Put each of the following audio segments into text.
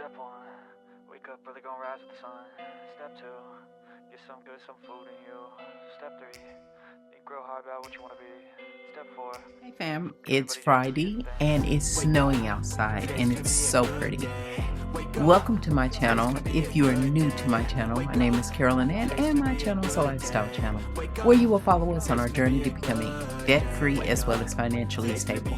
Step 1, wake up early, gonna rise with the sun. Step 2, get some food in you. Step 3, think real hard about what you want to be. Step 4. Hey fam, it's Friday and it's snowing outside and it's so pretty. Welcome to my channel. If you are new to my channel, my name is Carolyn and my channel is a lifestyle channel where you will follow us on our journey to becoming debt-free as well as financially stable.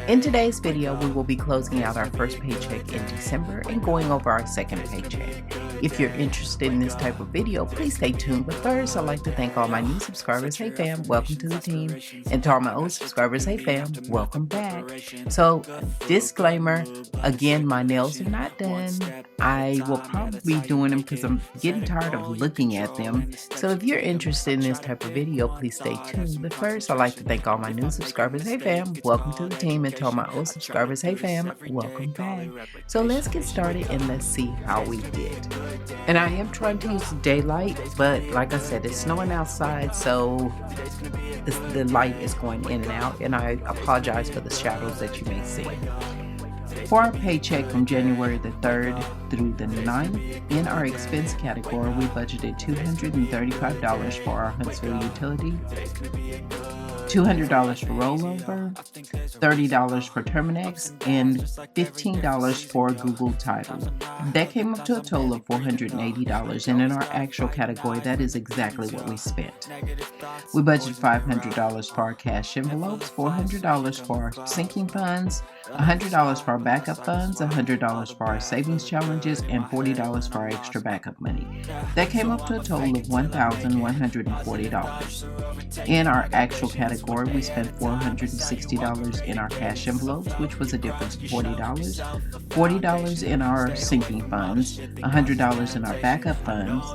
In today's video, we will be closing out our first paycheck in December and going over our second paycheck. If you're interested in this type of video, please stay tuned. But first, I'd like to thank all my new subscribers. Hey fam, welcome to the team. And to all my old subscribers, hey fam, welcome back. So, disclaimer, again, my nails are not done. I will probably be doing them because I'm getting tired of looking at them. So if you're interested in this type of video, please stay tuned. But first, I'd like to thank all my new subscribers. Hey fam, welcome to the team. And to all my old subscribers, hey fam, welcome back. So let's get started and let's see how we did. And I am trying to use daylight, but like I said, it's snowing outside, so the light is going in and out, and I apologize for the shadows that you may see. For our paycheck from January the 3rd through the 9th, in our expense category, we budgeted $235 for our Huntsville utility, $200 for rollover, $30 for Terminex, and $15 for Google Title. That came up to a total of $480, and in our actual category, that is exactly what we spent. We budgeted $500 for our cash envelopes, $400 for our sinking funds, $100 for our backup funds, $100 for our savings challenges, and $40 for our extra backup money. That came up to a total of $1,140. In our actual category, we spent $460 in our cash envelopes, which was a difference of $40, $40 in our sinking funds, $100 in our backup funds,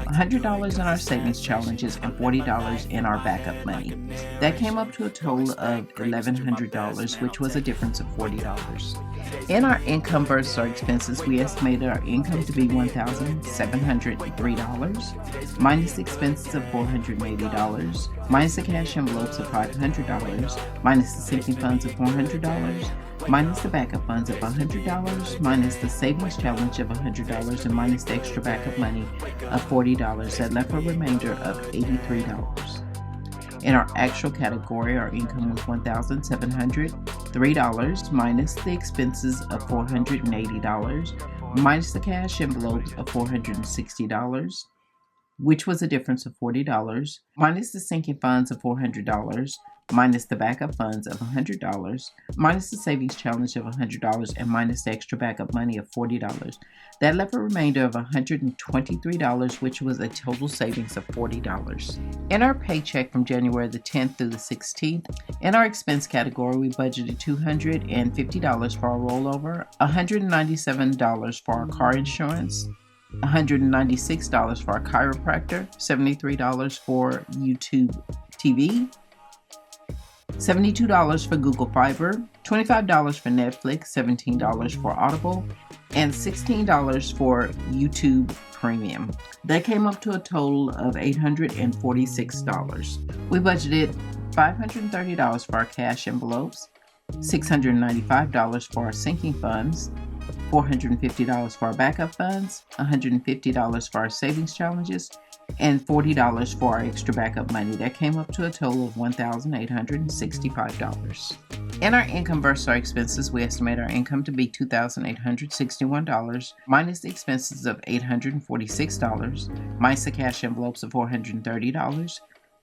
$100 in our savings challenges, and $40 in our backup money. That came up to a total of $1,100, which was a difference of $40. In our income versus our expenses, we estimated our income to be $1,703, minus the expenses of $480, minus the cash envelopes of $500, minus the sinking funds of $400, minus the backup funds of $100, minus the savings challenge of $100, and minus the extra backup money of $40. That left a remainder of $83. In our actual category, our income was $1,703, minus the expenses of $480, minus the cash envelopes of $460, which was a difference of $40, minus the sinking funds of $400, minus the backup funds of $100, minus the savings challenge of $100, and minus the extra backup money of $40. That left a remainder of $123, which was a total savings of $40. In our paycheck from January the 10th through the 16th, in our expense category, we budgeted $250 for our rollover, $197 for our car insurance, $196 for our chiropractor, $73 for YouTube TV, $72 for Google Fiber, $25 for Netflix, $17 for Audible, and $16 for YouTube Premium. That came up to a total of $846. We budgeted $530 for our cash envelopes, $695 for our sinking funds, $450 for our backup funds, $150 for our savings challenges, and $40 for our extra backup money. That came up to a total of $1,865. In our income versus our expenses, we estimate our income to be $2,861, minus the expenses of $846, minus the cash envelopes of $430,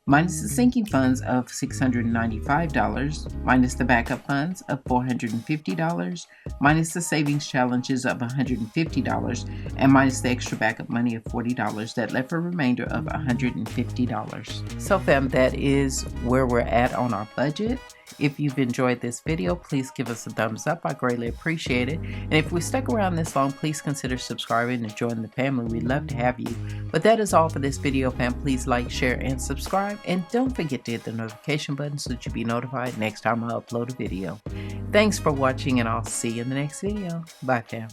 minus the sinking funds of $695, minus the backup funds of $450, minus the savings challenges of $150, and minus the extra backup money of $40. That left a remainder of $150. So fam, that is where we're at on our budget. If you've enjoyed this video, please give us a thumbs up. I greatly appreciate it. And if we stuck around this long, please consider subscribing and joining the family. We'd love to have you. But that is all for this video, fam. Please like, share, and subscribe. And don't forget to hit the notification button so that you'll be notified next time I upload a video. Thanks for watching, and I'll see you in the next video. Bye, fam.